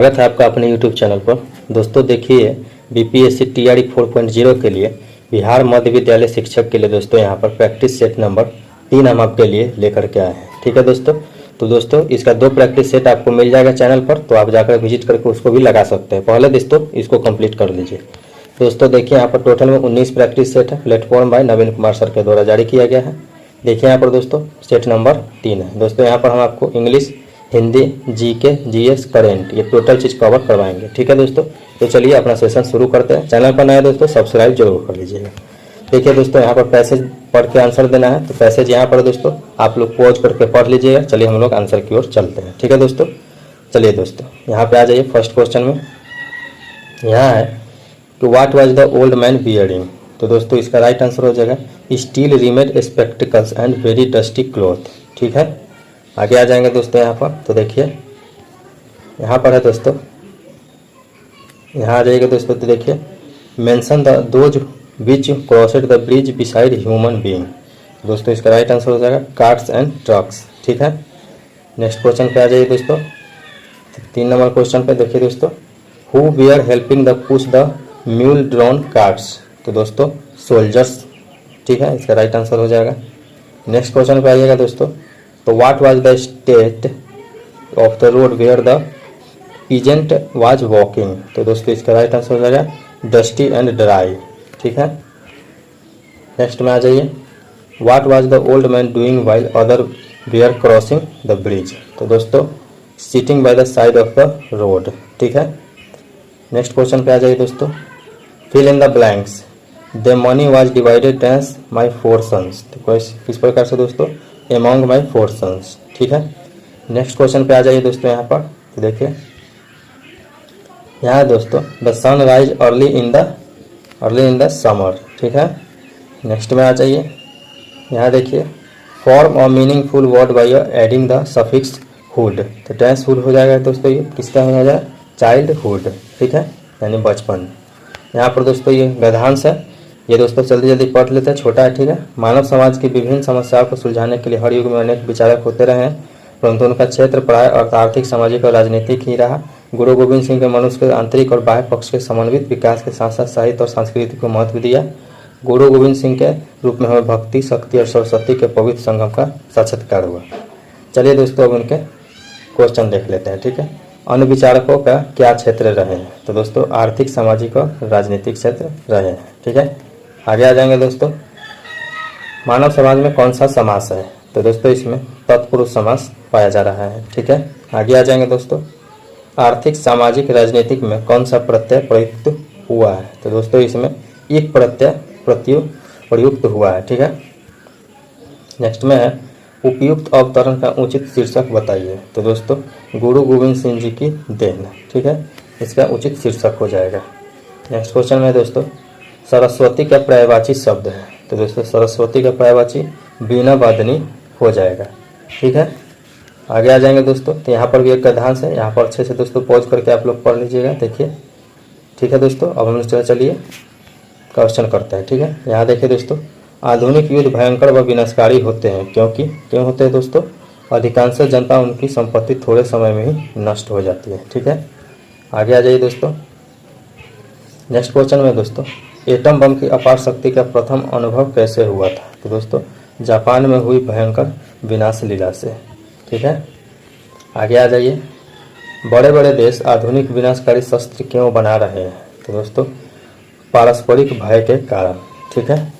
स्वागत है आपका अपने YouTube चैनल पर। दोस्तों देखिए, बीपीएससी टीआरई 4.0 के लिए बिहार मध्य विद्यालय शिक्षक के लिए दोस्तों यहाँ पर प्रैक्टिस सेट नंबर 3 हम आपके लिए लेकर के आए हैं। ठीक है दोस्तों, तो दोस्तों इसका 2 प्रैक्टिस सेट आपको मिल जाएगा चैनल पर, तो आप जाकर विजिट करके उसको भी लगा सकते हैं। पहले दोस्तों इसको कंप्लीट कर लीजिए। दोस्तों देखिए यहाँ पर टोटल में 19 प्रैक्टिस सेट है। प्लेटफॉर्म बाय नवीन कुमार सर के द्वारा जारी किया गया है। देखिए यहाँ पर दोस्तों सेट नंबर 3 है। दोस्तों यहाँ पर हम आपको English, Hindi, GK, GS, current ये टोटल चीज़ कवर करवाएंगे। ठीक है दोस्तों, तो चलिए अपना सेशन शुरू करते हैं। चैनल पर नए दोस्तों सब्सक्राइब जरूर कर लीजिएगा। देखिए दोस्तों यहाँ पर पैसेज पढ़ के आंसर देना है, तो पैसेज यहाँ पर दोस्तों आप लोग पॉज करके पढ़ लीजिएगा। चलिए हम लोग आंसर की ओर चलते हैं। ठीक है दोस्तों, चलिए दोस्तों यहाँ पे आ जाइए। फर्स्ट क्वेश्चन में यहाँ है कि what was the old man bearing. तो दोस्तों इसका राइट आंसर हो जाएगा steel remade spectacles and very dusty cloth. ठीक है, आगे आ जाएंगे दोस्तों यहाँ पर। तो देखिए यहाँ पर है दोस्तों, यहाँ आ जाइएगा दोस्तों। तो देखिए mention the those which crossed the bridge beside human being. दोस्तों इसका राइट आंसर हो जाएगा कार्ट्स एंड ट्रक्स। ठीक है, नेक्स्ट क्वेश्चन पे आ जाइए दोस्तों। 3 नंबर क्वेश्चन पे देखिए दोस्तों, who we are helping the push the mule drawn carts. तो दोस्तों सोल्जर्स। ठीक है, इसका राइट आंसर हो जाएगा। नेक्स्ट क्वेश्चन पे आइएगा दोस्तों, तो what was the state of the road where the peasant was walking. तो दोस्तों इसका राइट आंसर हो जाएगा डस्टी एंड ड्राई। ठीक है, नेक्स्ट में आ जाइए, what was the old man doing while other were crossing the bridge. तो दोस्तों sitting by the side of the road. ठीक है, नेक्स्ट क्वेश्चन पे आ जाइए दोस्तों, fill in the blanks the money was divided as my 4 sons. तो किस प्रकार से दोस्तों एमॉन्ग माई 4 सन्स। ठीक है, नेक्स्ट क्वेश्चन पे आ जाइए दोस्तों यहाँ पर। तो देखिए यहाँ दोस्तों the sun rise early in the summer. ठीक है, नेक्स्ट में आ जाइए, यहाँ देखिए फॉर्म और meaningful word by adding the suffix hood. तो डैश हुड हो जाएगा दोस्तों, ये किसका हो जाएगा चाइल्डहुड। ठीक है, यानी बचपन। यहाँ पर दोस्तों ये गद्यांश है, ये दोस्तों जल्दी जल्दी पढ़ लेते हैं, छोटा है। ठीक है, मानव समाज की विभिन्न समस्याओं को सुलझाने के लिए हर युग में अनेक विचारक होते रहे हैं, परंतु उनका क्षेत्र प्राय आर्थिक, सामाजिक और राजनीतिक ही रहा। गुरु गोविंद सिंह के मनुष्य के आंतरिक और बाह्य पक्ष के समन्वित विकास के साथ साथ साहित्य और संस्कृति को महत्व दिया। गुरु गोविंद सिंह के रूप में हमें भक्ति, शक्ति और सरस्वती के पवित्र संगम का साक्षात्कार हुआ। चलिए दोस्तों अब उनके क्वेश्चन देख लेते हैं। ठीक है, अन्य विचारकों का क्या क्षेत्र रहे हैं। तो दोस्तों आर्थिक, सामाजिक और राजनीतिक क्षेत्र रहे हैं। ठीक है, आगे आ जाएंगे दोस्तों, मानव समाज में कौन सा समास है। तो दोस्तों इसमें तत्पुरुष समास पाया जा रहा है। ठीक है, आगे आ जाएंगे दोस्तों, आर्थिक, सामाजिक, राजनीतिक में कौन सा प्रत्यय प्रयुक्त हुआ है। तो दोस्तों इसमें एक प्रत्यय प्रयुक्त हुआ है। ठीक है, नेक्स्ट में है उपयुक्त अवतरण का उचित शीर्षक बताइए। तो दोस्तों गुरु गोविंद सिंह जी की देन। ठीक है, इसका उचित शीर्षक हो जाएगा। नेक्स्ट क्वेश्चन में दोस्तों सरस्वती का पर्यायवाची शब्द है। तो दोस्तों सरस्वती का पर्यायवाची बीना वादनी हो जाएगा। ठीक है, आगे आ जाएंगे दोस्तों। तो यहाँ पर भी एक गद्यांश है, यहाँ पर अच्छे से दोस्तों पॉज करके आप लोग पढ़ लीजिएगा। देखिए ठीक है दोस्तों, अब हम चलिए क्वेश्चन करते हैं। ठीक है, यहाँ देखिए दोस्तों, आधुनिक युद्ध भयंकर व विनाशकारी होते हैं क्यों होते हैं दोस्तों, अधिकांश जनता उनकी संपत्ति थोड़े समय में ही नष्ट हो जाती है। ठीक है, आगे आ जाइए दोस्तों। नेक्स्ट क्वेश्चन में दोस्तों एटम बम की अपार शक्ति का प्रथम अनुभव कैसे हुआ था। तो दोस्तों जापान में हुई भयंकर विनाश लीला से। ठीक है, आगे आ जाइए, बड़े बड़े देश आधुनिक विनाशकारी शस्त्र क्यों बना रहे हैं। तो दोस्तों पारस्परिक भय के कारण। ठीक है,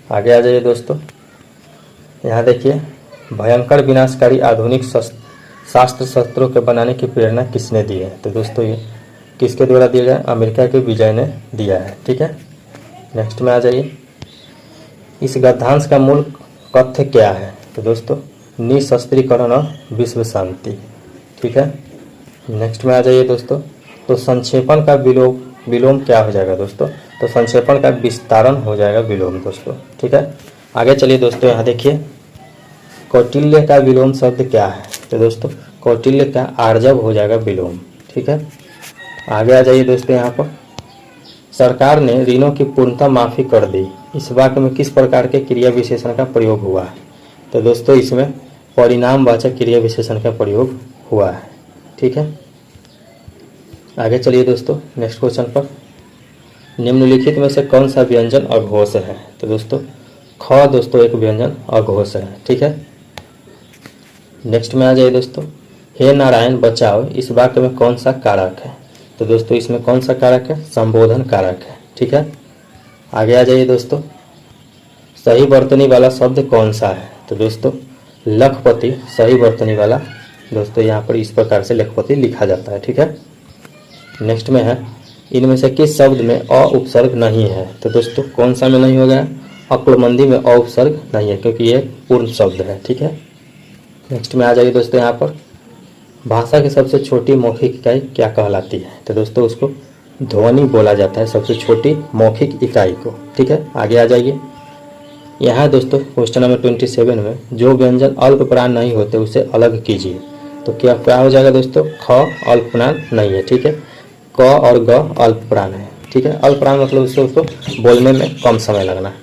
आगे आ जाइए दोस्तों, यहाँ देखिए भयंकर विनाशकारी आधुनिक शास्त्र शस्त्रों के बनाने की प्रेरणा किसने दी है। तो दोस्तों ये किसके द्वारा दिया गया, अमेरिका के विजय ने दिया है। ठीक है, नेक्स्ट में आ जाइए, इस गद्यांश का मूल कथ्य क्या है। तो दोस्तों निशस्त्रीकरण और विश्व शांति। ठीक है, नेक्स्ट में आ जाइए दोस्तों, तो संक्षेपण का विलोम क्या हो जाएगा दोस्तों। तो संक्षेपण का विस्तारण हो जाएगा विलोम दोस्तों। ठीक है, आगे चलिए दोस्तों, यहाँ देखिए कौटिल्य का विलोम शब्द क्या है। तो दोस्तों कौटिल्य का आर्जव हो जाएगा विलोम। ठीक है, आगे आ जाइए दोस्तों, यहाँ पर सरकार ने ऋणों की पूर्णतः माफी कर दी, इस वाक्य में किस प्रकार के क्रिया विशेषण का प्रयोग हुआ है। तो दोस्तों इसमें परिणामवाचक क्रिया विशेषण का प्रयोग हुआ है। ठीक है, आगे चलिए दोस्तों नेक्स्ट क्वेश्चन पर। निम्नलिखित में से कौन सा व्यंजन अघोष है? तो दोस्तों ख दोस्तों एक व्यंजन अघोष है, ठीक है। नेक्स्ट में आ जाइए दोस्तों, हे नारायण बचाओ इस वाक्य में कौन सा कारक है? तो दोस्तों इसमें कौन सा कारक है? संबोधन कारक है, ठीक है। आगे आ जाइए दोस्तों, सही वर्तनी वाला शब्द कौन सा है? तो दोस्तों लखपति सही वर्तनी वाला दोस्तों यहाँ पर इस प्रकार से लखपति लिखा जाता है, ठीक है। नेक्स्ट में है, इनमें से किस शब्द में अ उपसर्ग नहीं है? तो दोस्तों कौन सा में नहीं होगा? अक्लमंदी में अ उपसर्ग नहीं है, क्योंकि ये पूर्ण शब्द है, ठीक है। नेक्स्ट में आ जाइए दोस्तों, यहाँ पर भाषा की सबसे छोटी मौखिक इकाई क्या कहलाती है? तो दोस्तों उसको ध्वनि बोला जाता है, सबसे छोटी मौखिक इकाई को, ठीक है। आगे आ जाइए, यहाँ दोस्तों क्वेश्चन नंबर 27 में जो व्यंजन अल्प प्राण नहीं होते उसे अलग कीजिए। तो क्या क्या हो जाएगा दोस्तों? ख अल्प प्राण नहीं है, ठीक है। क और ग अल्प प्राण है, ठीक है। अल्प प्राण मतलब उसको बोलने में कम समय लगना।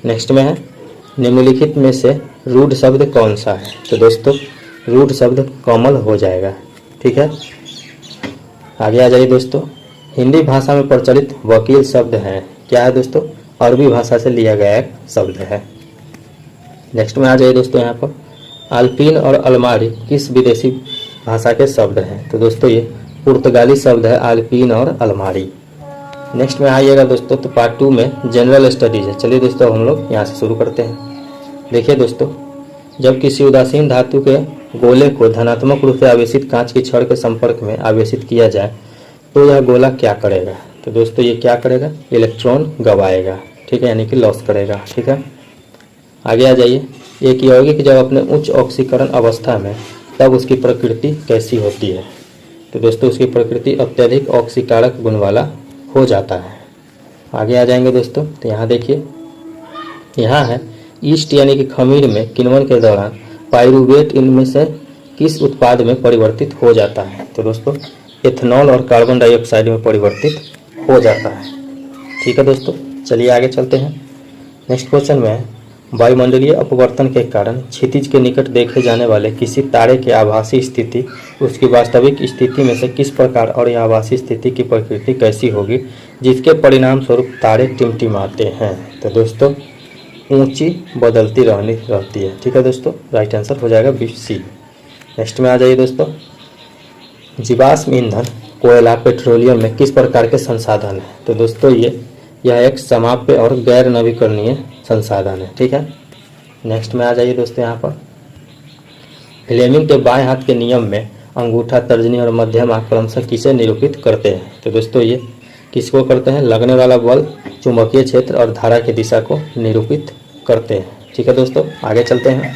नेक्स्ट में है, निम्नलिखित में से रूढ़ शब्द कौन सा है? तो दोस्तों रूढ़ शब्द कमल हो जाएगा, ठीक है। आगे आ जाइए दोस्तों, हिंदी भाषा में प्रचलित वकील शब्द है, क्या है दोस्तों? अरबी भाषा से लिया गया एक शब्द है। नेक्स्ट में आ जाइए दोस्तों, यहाँ पर अल्पिन और अलमारी किस विदेशी भाषा के शब्द हैं? तो दोस्तों ये पुर्तगाली शब्द है अल्पिन और अलमारी। नेक्स्ट में आइएगा दोस्तों, तो पार्ट 2 में जनरल स्टडीज है। चलिए दोस्तों हम लोग यहाँ से शुरू करते हैं। देखिए दोस्तों, जब किसी उदासीन धातु के गोले को धनात्मक रूप से आवेशित कांच की छड़ के संपर्क में आवेशित किया जाए तो यह गोला क्या करेगा? तो दोस्तों ये क्या करेगा? इलेक्ट्रॉन गवाएगा, ठीक है, यानी कि लॉस करेगा, ठीक है। आगे आ जाइए, एक यौगिक जब अपने उच्च ऑक्सीकरण अवस्था में तब उसकी प्रकृति कैसी होती है? तो दोस्तों उसकी प्रकृति अत्यधिक ऑक्सीकारक गुण वाला हो जाता है। आगे आ जाएंगे दोस्तों, तो यहाँ देखिए, यहाँ है ईस्ट यानी कि खमीर में किण्वन के दौरान पाइरूवेट इनमें से किस उत्पाद में परिवर्तित हो जाता है? तो दोस्तों एथेनॉल और कार्बन डाइऑक्साइड में परिवर्तित हो जाता है, ठीक है दोस्तों। चलिए आगे चलते हैं। नेक्स्ट क्वेश्चन में है, वायुमंडलीय अपवर्तन के कारण क्षितिज के निकट देखे जाने वाले किसी तारे की आभासी स्थिति उसकी वास्तविक स्थिति में से किस प्रकार और यह आभासी स्थिति की प्रकृति कैसी होगी जिसके परिणाम स्वरूप तारे टिमटिमाते हैं? तो दोस्तों ऊंची बदलती रहती है, ठीक है दोस्तों। राइट आंसर हो जाएगा बी सी। नेक्स्ट में आ जाइए दोस्तों, जीवाश्म ईंधन कोयला पेट्रोलियम में किस प्रकार के संसाधन है? तो दोस्तों यह एक समाप्य और गैर नवीकरणीय संसाधन है, ठीक है। नेक्स्ट में आ जाइए दोस्तों, यहाँ पर फ्लेमिंग के बाएं हाथ के नियम में अंगूठा, तर्जनी और मध्यम आंख क्रमशः किसे निरूपित करते हैं? तो दोस्तों ये किसको करते हैं? लगने वाला बल, चुंबकीय क्षेत्र और धारा की दिशा को निरूपित करते हैं, ठीक है दोस्तों। आगे चलते हैं।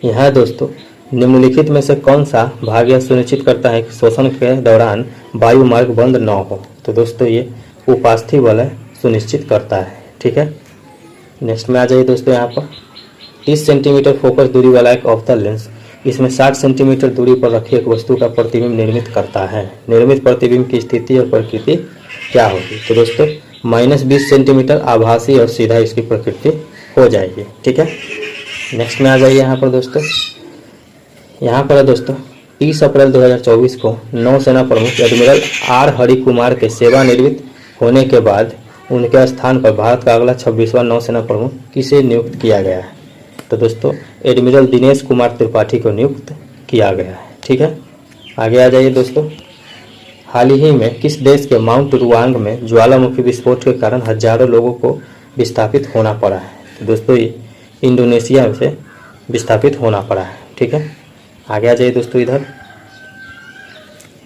यहाँ दोस्तों निम्नलिखित में से कौन सा भाग यह सुनिश्चित करता है कि शोषण के दौरान वायु मार्ग बंद न हो? तो दोस्तों ये उपास्थि वलय सुनिश्चित करता है, ठीक है। नेक्स्ट में आ जाइए दोस्तों, यहाँ पर 30 सेंटीमीटर फोकस दूरी वाला एक अवतल लेंस इसमें 60 सेंटीमीटर दूरी पर रखी एक वस्तु का प्रतिबिंब निर्मित करता है। निर्मित प्रतिबिंब की स्थिति और प्रकृति क्या होगी? तो दोस्तों -20 सेंटीमीटर आभासी और सीधा इसकी प्रकृति हो जाएगी, ठीक है। नेक्स्ट में आ जाइए यहाँ पर दोस्तों, यहाँ पर दोस्तों 30 अप्रैल 2024 को नौसेना प्रमुख एडमिरल आर हरि कुमार के सेवानिवृत्त होने के बाद उनके स्थान पर भारत का अगला 26वां नौसेना प्रमुख किसे नियुक्त किया गया है? तो दोस्तों एडमिरल दिनेश कुमार त्रिपाठी को नियुक्त किया गया है, ठीक है। आगे आ जाइए दोस्तों, हाल ही में किस देश के माउंट रुआंग में ज्वालामुखी विस्फोट के कारण हजारों लोगों को विस्थापित होना पड़ा है? तो दोस्तों ये इंडोनेशिया से विस्थापित होना पड़ा है, ठीक है। आगे आ जाइए दोस्तों, इधर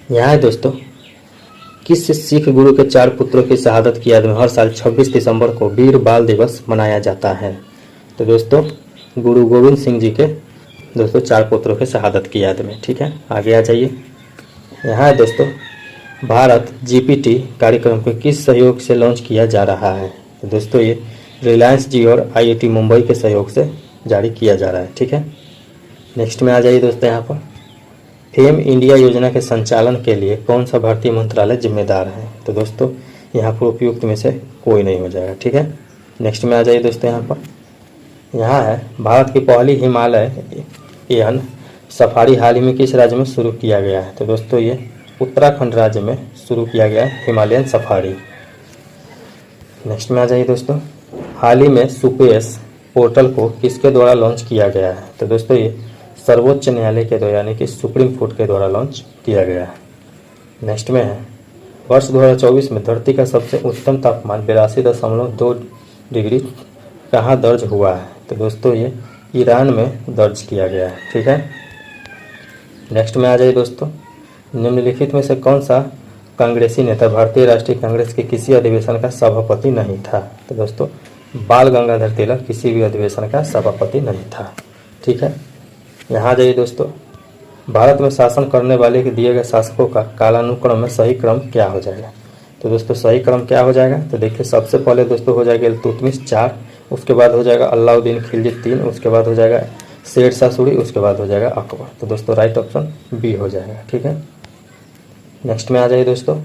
यहाँ है दोस्तों, किस सिख गुरु के 4 पुत्रों की शहादत की याद में हर साल 26 दिसंबर को वीर बाल दिवस मनाया जाता है? तो दोस्तों गुरु गोविंद सिंह जी के दोस्तों 4 पुत्रों के शहादत की याद में, ठीक है। आगे आ जाइए, यहाँ है दोस्तों, भारत जीपीटी कार्यक्रम को किस सहयोग से लॉन्च किया जा रहा है? तो दोस्तों ये रिलायंस जी और आईआईटी मुंबई के सहयोग से जारी किया जा रहा है, ठीक है। नेक्स्ट में आ जाइए दोस्तों, यहाँ पर फेम इंडिया योजना के संचालन के लिए कौन सा भारतीय मंत्रालय जिम्मेदार है? तो दोस्तों यहाँ पर उपयुक्त में से कोई नहीं हो जाएगा, ठीक है। नेक्स्ट में आ जाइए दोस्तों, यहाँ पर यहाँ है भारत की पहली हिमालय यान सफारी हाल ही में किस राज्य में शुरू किया गया है? तो दोस्तों ये उत्तराखंड राज्य में शुरू किया गया हिमालयन सफारी। नेक्स्ट में आ जाइए दोस्तों, हाल ही में सुपेस पोर्टल को किसके द्वारा लॉन्च किया गया है? तो दोस्तों ये सर्वोच्च न्यायालय के द्वारा यानी कि सुप्रीम कोर्ट के द्वारा लॉन्च किया गया है। नेक्स्ट में है, वर्ष 2024 में धरती का सबसे उच्चतम तापमान 82.2 डिग्री कहाँ दर्ज हुआ है? तो दोस्तों ये ईरान में दर्ज किया गया है। ठीक है, नेक्स्ट में आ जाइए दोस्तों, निम्नलिखित में से कौन सा कांग्रेसी नेता भारतीय राष्ट्रीय कांग्रेस के किसी अधिवेशन का सभापति नहीं था? तो दोस्तों बाल गंगाधर तिलक किसी भी अधिवेशन का सभापति नहीं था। ठीक है, यहाँ जाइए दोस्तों, भारत में शासन करने वाले के दिए गए शासकों का कालानुक्रम में सही क्रम क्या हो जाएगा? तो दोस्तों सही क्रम क्या हो जाएगा? तो देखिए सबसे पहले दोस्तों हो जाएगा इल्तुतमिश 4, उसके बाद हो जाएगा अलाउद्दीन खिलजी 3, उसके बाद हो जाएगा शेर शाह सूरी, उसके बाद हो जाएगा अकबर। तो दोस्तों राइट ऑप्शन बी हो जाएगा। ठीक है, नेक्स्ट में आ जाइए दोस्तों,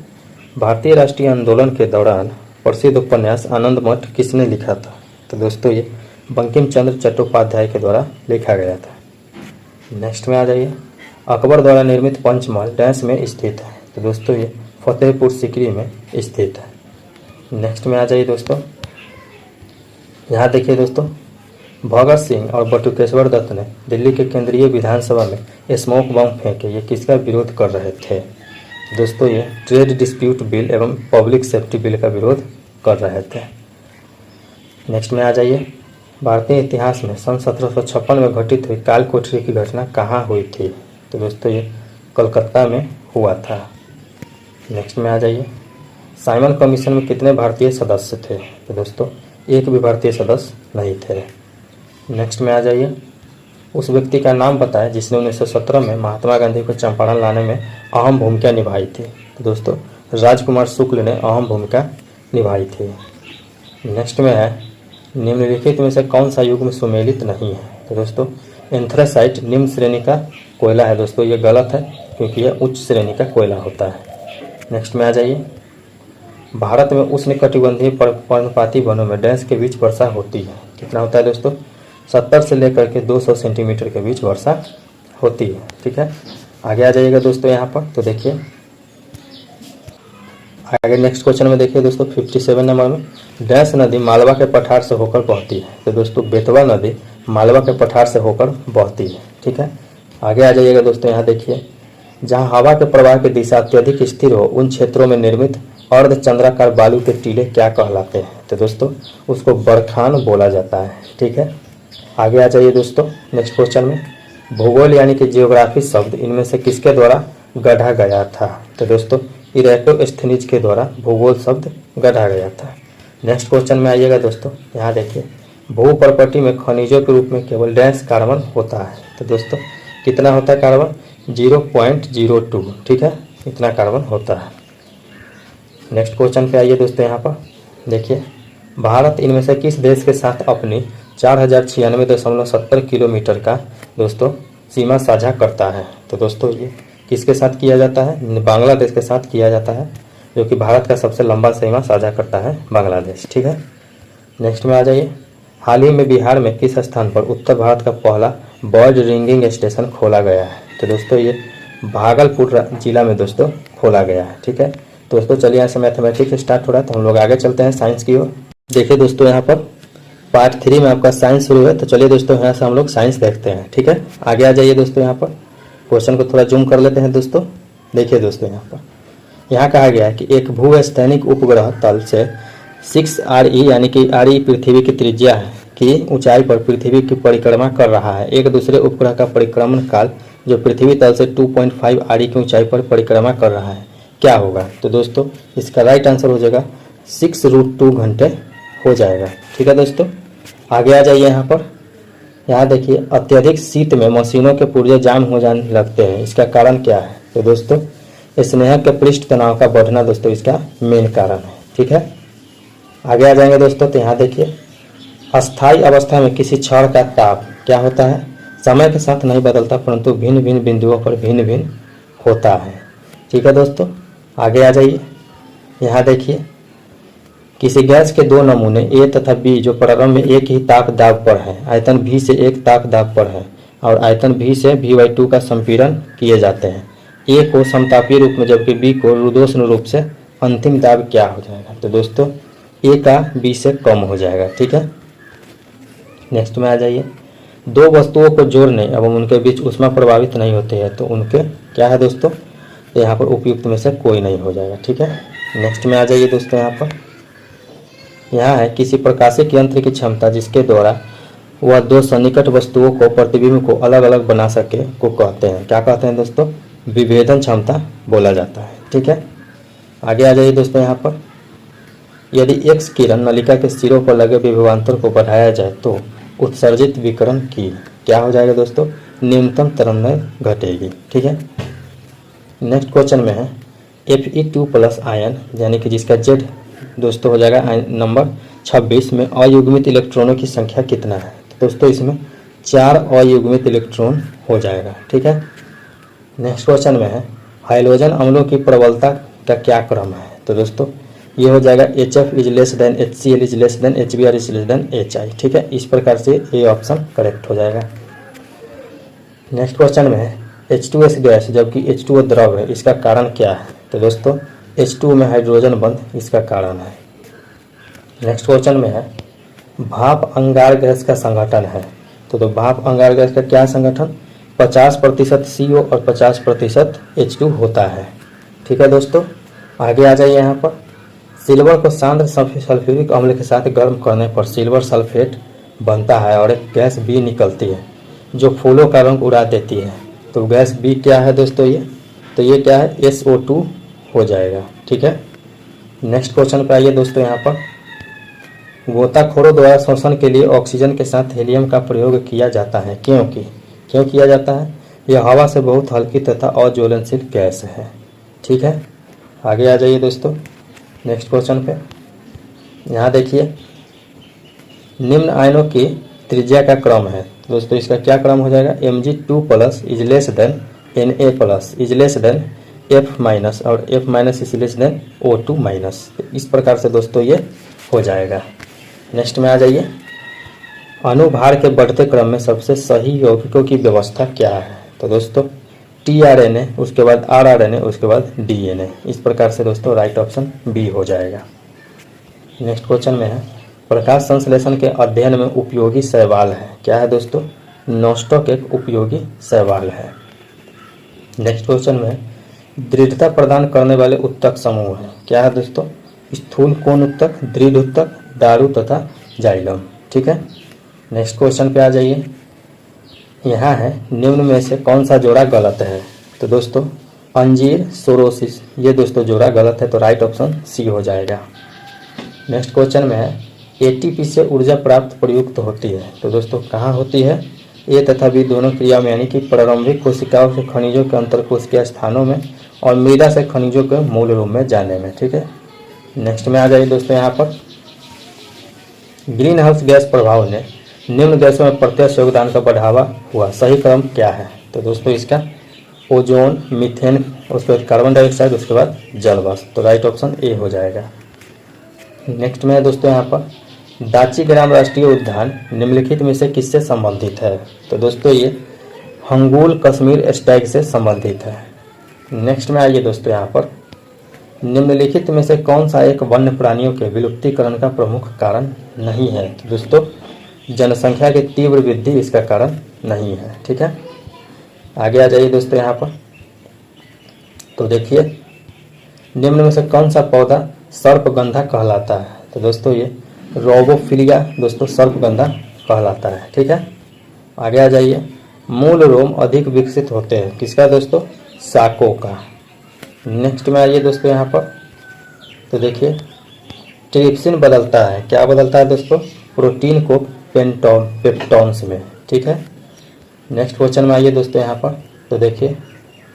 भारतीय राष्ट्रीय आंदोलन के दौरान प्रसिद्ध उपन्यास आनंद मठ किसने लिखा था? तो दोस्तों ये बंकिम चंद्र चट्टोपाध्याय के द्वारा लिखा गया था। नेक्स्ट में आ जाइए, अकबर द्वारा निर्मित पंचमहल डैश में स्थित है? तो दोस्तों ये फतेहपुर सीकरी में स्थित है। नेक्स्ट में आ जाइए दोस्तों, यहाँ देखिए दोस्तों, भगत सिंह और बटुकेश्वर दत्त ने दिल्ली के केंद्रीय विधानसभा में स्मोक बम फेंके, ये किसका विरोध कर रहे थे? दोस्तों ये ट्रेड डिस्प्यूट बिल एवं पब्लिक सेफ्टी बिल का विरोध कर रहे थे। नेक्स्ट में आ जाइए, भारतीय इतिहास में सन 1756 में घटित हुई काल कोठरी की घटना कहाँ हुई थी? तो दोस्तों ये कलकत्ता में हुआ था। नेक्स्ट में आ जाइए, साइमन कमीशन में कितने भारतीय सदस्य थे? तो दोस्तों एक भी भारतीय सदस्य नहीं थे। नेक्स्ट में आ जाइए, उस व्यक्ति का नाम बताएं जिसने 1917 में महात्मा गांधी को चंपारण लाने में अहम भूमिका निभाई थी? तो दोस्तों राजकुमार शुक्ल ने अहम भूमिका निभाई थी। नेक्स्ट में है, निम्नलिखित में से कौन सा युग्म सुमेलित नहीं है? तो दोस्तों एंथ्रासाइट निम्न श्रेणी का कोयला है। दोस्तों ये गलत है क्योंकि यह उच्च श्रेणी का कोयला होता है। नेक्स्ट में आ जाइए, भारत में उष्णकटिबंधीय पर्णपाती वनों में डैश के बीच वर्षा होती है? कितना होता है दोस्तों? 70 से लेकर के 200 सेंटीमीटर के बीच वर्षा होती है। ठीक है, आगे आ जाइएगा दोस्तों यहाँ पर, तो देखिए आगे नेक्स्ट क्वेश्चन में देखिए दोस्तों 57 नंबर में, डैश नदी मालवा के पठार से होकर बहती है? तो दोस्तों बेतवा नदी मालवा के पठार से होकर बहती है। ठीक है, आगे आ जाइएगा दोस्तों, यहाँ देखिए, जहाँ हवा के प्रवाह की दिशा अत्यधिक स्थिर हो उन क्षेत्रों में निर्मित अर्ध चंद्राकार बालू के टीले क्या कहलाते हैं? तो दोस्तों उसको बरखान बोला जाता है। ठीक है, आगे आ जाइए दोस्तों नेक्स्ट क्वेश्चन में, भूगोल यानी कि जियोग्राफी शब्द इनमें से किसके द्वारा गढ़ा गया था? तो दोस्तों इराटोस्थेनीज के द्वारा भूगोल शब्द गढ़ा गया था। नेक्स्ट क्वेश्चन में आइएगा दोस्तों, यहाँ देखिए, भू प्रॉपर्टी में खनिजों के रूप में केवल डैश कार्बन होता है? तो दोस्तों कितना होता है कार्बन? 0.02। ठीक है, इतना कार्बन होता है। नेक्स्ट क्वेश्चन पे आइए दोस्तों, यहाँ पर देखिए, भारत इनमें से किस देश के साथ अपनी 4096.70 किलोमीटर का दोस्तों सीमा साझा करता है? तो दोस्तों ये किसके साथ किया जाता है? बांग्लादेश के साथ किया जाता है, जो कि भारत का सबसे लंबा सीमा साझा करता है बांग्लादेश। ठीक है, नेक्स्ट में आ जाइए, हाल ही में बिहार में किस स्थान पर उत्तर भारत का पहला बर्ड रिंगिंग स्टेशन खोला गया है? तो दोस्तों ये भागलपुर जिला में दोस्तों खोला गया है। ठीक है, दोस्तों चलिए यहाँ से मैथमेटिक्स स्टार्ट हो रहा है, तो हम लोग आगे चलते हैं साइंस की ओर। देखिए दोस्तों यहाँ पर पार्ट 3 में आपका साइंस शुरू है, तो चलिए दोस्तों यहाँ से हम लोग साइंस देखते हैं। ठीक है, आगे आ जाइए दोस्तों, यहाँ पर क्वेश्चन को थोड़ा जूम कर लेते हैं दोस्तों। देखिए दोस्तों यहाँ कहा गया है कि एक भूस्थैनिक उपग्रह तल से 6 RE यानी कि RE पृथ्वी की त्रिज्या है की ऊंचाई पर पृथ्वी की परिक्रमा कर रहा है। एक दूसरे उपग्रह का परिक्रमण काल जो पृथ्वी तल से 2.5 RE की ऊंचाई पर परिक्रमा कर रहा है क्या होगा? तो दोस्तों इसका राइट आंसर हो जाएगा 6√2 घंटे हो जाएगा। ठीक है दोस्तों, आगे आ जाइए यहाँ पर, यहाँ देखिए, अत्यधिक शीत में मशीनों के पुर्जे जाम हो जाने लगते हैं, इसका कारण क्या है? तो दोस्तों स्नेहक के पृष्ठ तनाव का बढ़ना दोस्तों इसका मेन कारण है। ठीक है, आगे आ जाएंगे दोस्तों, तो यहाँ देखिए, अस्थायी अवस्था में किसी क्षण का ताप क्या होता है? समय के साथ नहीं बदलता परंतु भिन्न भिन्न बिंदुओं पर भिन्न भिन्न होता है। ठीक है दोस्तों, आगे आ जाइए, यहाँ देखिए, किसी गैस के 2 नमूने ए तथा बी जो प्रारंभ में एक ही ताप दाब पर है, आयतन V से एक ताप दाब पर है और आयतन V से V/2 का संपीड़न किए जाते हैं, ए को समतापीय रूप में जबकि बी को रुद्धोष्ण रूप से अंतिम दाब क्या हो जाएगा? तो दोस्तों ए का बी से कम हो जाएगा। ठीक है, नेक्स्ट में आ जाइए। दो वस्तुओं को जोड़ने एवं उनके बीच ऊष्मा प्रभावित नहीं होती है तो उनके क्या है दोस्तों? यहाँ पर उपयुक्त में से कोई नहीं हो जाएगा। ठीक है, नेक्स्ट में आ जाइए दोस्तों। यहाँ है किसी प्रकाशिक यंत्र की क्षमता जिसके द्वारा वह दो सन्निकट वस्तुओं को प्रतिबिंब को अलग अलग बना सके को कहते हैं। क्या कहते हैं दोस्तों? विभेदन क्षमता बोला जाता है। ठीक है, आगे आ जाइए दोस्तों। यहाँ पर यदि एक्स किरण नलिका के सिरों पर लगे विभवांतर को बढ़ाया जाए तो उत्सर्जित विकिरण की क्या हो जाएगा दोस्तों? न्यूनतम तरंगदैर्घ्य घटेगी। ठीक है, नेक्स्ट क्वेश्चन में है Fe2 प्लस आयन यानी कि जिसका जेड दोस्तों हो जाएगा नंबर 26 में अयुग्मित इलेक्ट्रॉनों की संख्या कितना है? तो दोस्तों इसमें 4 अयुग्मित इलेक्ट्रॉन हो जाएगा। ठीक है, नेक्स्ट क्वेश्चन में है हाइड्रोजन अम्लों की प्रबलता का क्या क्रम है? तो दोस्तों ये हो जाएगा HF is less than HCl is less than HBr is less than HI। ठीक है, इस प्रकार से ये ऑप्शन करेक्ट हो जाएगा। नेक्स्ट क्वेश्चन में है H2S गैस जबकि H2O द्रव है, इसका कारण क्या है? तो दोस्तों H2O में हाइड्रोजन बंध इसका कारण है। नेक्स्ट क्वेश्चन में है भाप अंगार गैस का संगठन है। तो भाप अंगार गैस का क्या संगठन? 50% CO और 50% H2 होता है। ठीक है दोस्तों, आगे आ जाइए। यहाँ पर सिल्वर को सांद्र सल्फ्यूरिक अम्ल के साथ गर्म करने पर सिल्वर सल्फेट बनता है और एक गैस बी निकलती है जो फूलों का रंग उड़ा देती है। तो गैस बी क्या है दोस्तों? ये क्या है? SO2 हो जाएगा। ठीक है, नेक्स्ट क्वेश्चन पे आइए दोस्तों। यहाँ पर गोताखोरों द्वारा शोषण के लिए ऑक्सीजन के साथ हीलियम का प्रयोग किया जाता है क्यों किया जाता है? यह हवा से बहुत हल्की तथा अज्वलनशील गैस है। ठीक है, आगे आ जाइए दोस्तों नेक्स्ट क्वेश्चन पे। यहाँ देखिए निम्न आयनों की त्रिज्या का क्रम है। दोस्तों इसका क्या क्रम हो जाएगा? Mg2 plus is less than Na plus is less than F minus और F minus is less than O2 minus. इस प्रकार से दोस्तों ये हो जाएगा। नेक्स्ट में आ जाइए अनुभार के बढ़ते क्रम में सबसे सही यौगिकों की व्यवस्था क्या है? तो दोस्तों tRNA, उसके बाद rRNA, उसके बाद DNA। इस प्रकार से दोस्तों राइट ऑप्शन बी हो जाएगा। नेक्स्ट क्वेश्चन में है प्रकाश संश्लेषण के अध्ययन में उपयोगी शैवाल है। क्या है दोस्तों? नॉस्टॉक एक उपयोगी शैवाल है। नेक्स्ट क्वेश्चन में दृढ़ता प्रदान करने वाले उत्तक समूह है। क्या है दोस्तों? स्थूल कोण उत्तक, दृढ़ उत्तक, दारू तथा जाइलम। ठीक है, नेक्स्ट क्वेश्चन पे आ जाइए। यहाँ है निम्न में से कौन सा जोड़ा गलत है? तो दोस्तों अंजीर सोरोसिस, ये दोस्तों जोड़ा गलत है, तो राइट ऑप्शन सी हो जाएगा। नेक्स्ट क्वेश्चन में है एटीपी से ऊर्जा प्राप्त प्रयुक्त होती है। तो दोस्तों कहाँ होती है? ए तथा बी दोनों क्रिया में यानी कि प्रारंभिक कोशिकाओं से खनिजों के अंतरकोशिकीय स्थानों में और मृदा से खनिजों के मूल रूप में जाने में। ठीक है, नेक्स्ट में आ जाइए दोस्तों। यहाँ पर ग्रीन हाउस गैस प्रभाव ने निम्न गैसों में प्रत्यक्ष योगदान का बढ़ावा हुआ, सही क्रम क्या है? तो दोस्तों इसका ओजोन, मीथेन, उसके बाद कार्बन डाइऑक्साइड, उसके बाद जल वाष्प। तो राइट ऑप्शन ए हो जाएगा। नेक्स्ट में है दोस्तों यहाँ पर दाची ग्राम राष्ट्रीय उद्यान निम्नलिखित में से किससे संबंधित है? तो दोस्तों ये हंगुल कश्मीर स्टैग से संबंधित है। नेक्स्ट में आइए दोस्तों। यहाँ पर निम्नलिखित में से कौन सा एक वन्य प्राणियों के विलुप्तीकरण का प्रमुख कारण नहीं है? तो दोस्तों जनसंख्या की तीव्र वृद्धि इसका कारण नहीं है। ठीक है, आगे आ जाइए दोस्तों। यहाँ पर तो देखिए निम्न में से कौन सा पौधा सर्पगंधा कहलाता है? तो दोस्तों ये रोबोफिलिया दोस्तों सर्पगंधा कहलाता है। ठीक है, आगे आ जाइए। मूल रोम अधिक विकसित होते हैं किसका? दोस्तों साकों का। नेक्स्ट में आइए दोस्तों। यहाँ पर तो देखिए ट्रिप्सिन बदलता है, क्या बदलता है दोस्तों? प्रोटीन को पेप्टॉन्स में। ठीक है, नेक्स्ट क्वेश्चन में आइए दोस्तों। यहाँ पर तो देखिए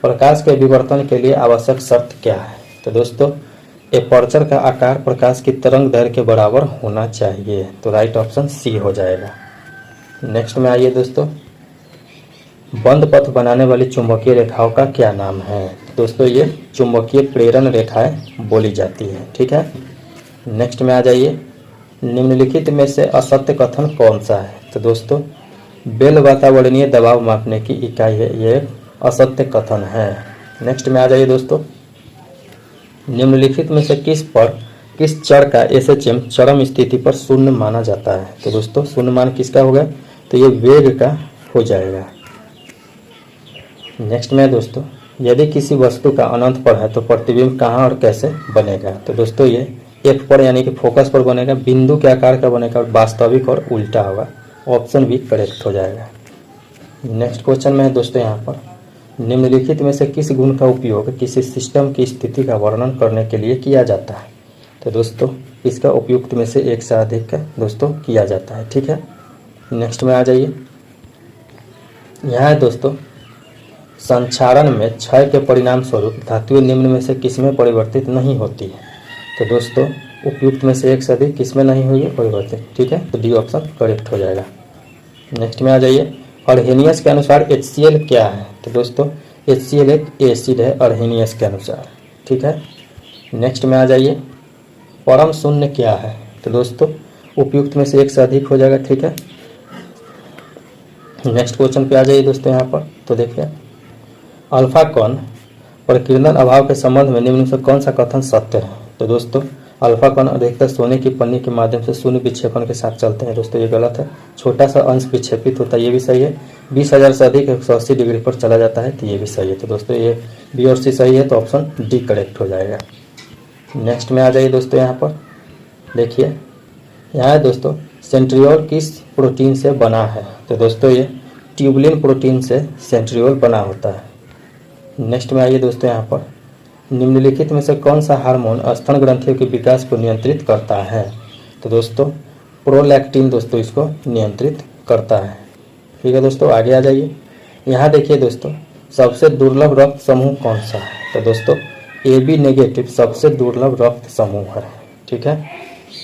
प्रकाश के विवर्तन के लिए आवश्यक शर्त क्या है? तो दोस्तों एपर्चर का आकार प्रकाश की तरंग दैर्घ्य के बराबर होना चाहिए। तो राइट ऑप्शन सी हो जाएगा। नेक्स्ट में आइए दोस्तों बंद पथ बनाने वाली चुंबकीय रेखाओं का क्या नाम है? दोस्तों ये चुंबकीय प्रेरण रेखाएं बोली जाती है। ठीक है, नेक्स्ट में आ जाइए निम्नलिखित में से असत्य कथन कौन सा है? तो दोस्तों बेल वातावरणीय दबाव मापने की इकाई है, यह असत्य कथन है। नेक्स्ट में आ जाइए दोस्तों, निम्नलिखित में से किस चर का SHM चरम स्थिति पर शून्य माना जाता है। तो दोस्तों शून्य मान किसका होगा, तो ये वेग का हो जाएगा। नेक्स्ट में दोस्तों, यदि किसी वस्तु का अनंत पर है तो प्रतिबिंब कहाँ और कैसे बनेगा। तो दोस्तों ये F पर यानी कि फोकस पर बनेगा, बिंदु के आकार का बनेगा और वास्तविक और उल्टा होगा। ऑप्शन बी करेक्ट हो जाएगा। नेक्स्ट क्वेश्चन में है दोस्तों यहाँ पर, निम्नलिखित में से किस गुण का उपयोग किसी सिस्टम की स्थिति का वर्णन करने के लिए किया जाता है। तो दोस्तों इसका उपयुक्त में से एक से अधिक का दोस्तों किया जाता है। ठीक है, नेक्स्ट में आ जाइए, यहाँ है दोस्तों, संक्षारण में क्षय के परिणाम स्वरूप धातुएं निम्न में से किसमें परिवर्तित नहीं होती है। तो दोस्तों उपयुक्त में से एक से अधिक किसमें नहीं हुई है परिवर्तित। ठीक है, तो डी ऑप्शन करेक्ट हो जाएगा। नेक्स्ट में आ जाइए, अर्हेनियस के अनुसार HCl क्या है। तो दोस्तों HCl एक एसिड है अर्हेनियस के अनुसार। ठीक है, नेक्स्ट में आ जाइए, परम शून्य क्या है। तो दोस्तों उपयुक्त में से एक से अधिक हो जाएगा। ठीक है, नेक्स्ट क्वेश्चन पे आ जाइए दोस्तों यहाँ पर, तो देखिए, अल्फा कण प्रकीर्णन अभाव के संबंध में निम्न से कौन सा कथन सत्य है। तो दोस्तों अल्फा कण अधिकतर सोने की पन्नी के माध्यम से शून्य विक्षेपण के साथ चलते हैं। दोस्तों ये गलत है, छोटा सा अंश विक्षेपित होता है, ये भी सही है। 20,000 से अधिक 180 डिग्री पर चला जाता है, तो ये भी सही है। तो दोस्तों ये बी और सी सही है, तो ऑप्शन डी करेक्ट हो जाएगा। नेक्स्ट में आ जाइए दोस्तों यहाँ पर, देखिए यहाँ है दोस्तों, सेंट्रियोल किस प्रोटीन से बना है। तो दोस्तों ये ट्यूबुलिन प्रोटीन से सेंट्रियोल बना होता है। नेक्स्ट में आइए दोस्तों यहाँ पर, निम्नलिखित में से कौन सा हार्मोन स्तन ग्रंथियों के विकास को नियंत्रित करता है। तो दोस्तों प्रोलैक्टिन दोस्तों इसको नियंत्रित करता है। ठीक है दोस्तों, आगे आ जाइए, यहाँ देखिए दोस्तों, सबसे दुर्लभ रक्त समूह कौन सा है। तो दोस्तों AB नेगेटिव सबसे दुर्लभ रक्त समूह है। ठीक है,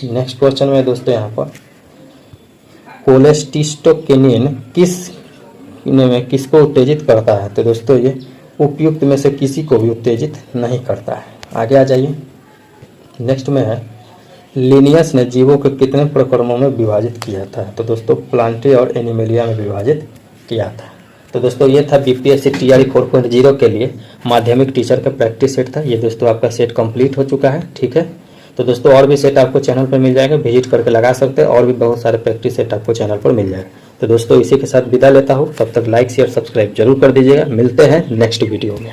नेक्स्ट क्वेश्चन में दोस्तों यहाँ पर, कोलेस्टिस्टोकिनिन किसको उत्तेजित करता है। तो दोस्तों ये उपयुक्त में से किसी को भी उत्तेजित नहीं करता है। आगे आ जाइए, नेक्स्ट में है, लिनियस ने जीवों को कितने प्रक्रमों में विभाजित किया था। तो दोस्तों प्लांटे और एनिमेलिया में विभाजित किया था। तो दोस्तों ये था BPSC TRE 4.0 के लिए माध्यमिक टीचर का प्रैक्टिस सेट था। ये दोस्तों आपका सेट कंप्लीट हो चुका है। ठीक है, तो दोस्तों और भी सेट आपको चैनल पर मिल जाएगा, विजिट करके लगा सकते हैं, और भी बहुत सारे प्रैक्टिस सेट आपको चैनल पर मिल जाएगा। तो दोस्तों इसी के साथ विदा लेता हूँ, तब तक लाइक शेयर सब्सक्राइब जरूर कर दीजिएगा। मिलते हैं नेक्स्ट वीडियो में।